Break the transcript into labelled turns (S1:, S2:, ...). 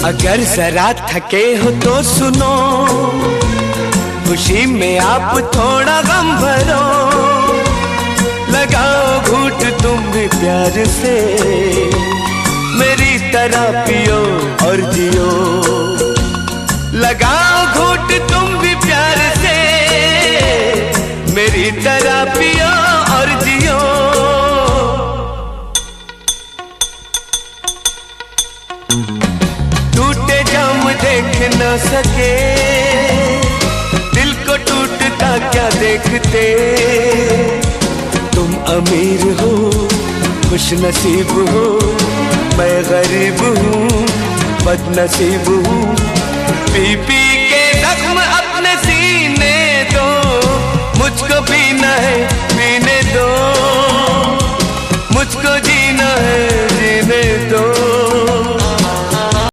S1: अगर जरा थके हो तो सुनो, खुशी में आप थोड़ा गम भरो। लगाओ घूंट तुम भी प्यार से, मेरी तरह पियो और जियो। लगाओ घूंट तुम भी प्यार से, मेरी तरह पियो और जियो। टूटे जाम देख न सके, दिल को टूटता क्या देखते। तुम अमीर हो खुश नसीब हो, मैं गरीब हूँ बदनसीब हूँ। पी पी के जख्म अपने सीने दो, मुझको पीना है पीने दो, मुझको जीना है जीने दो।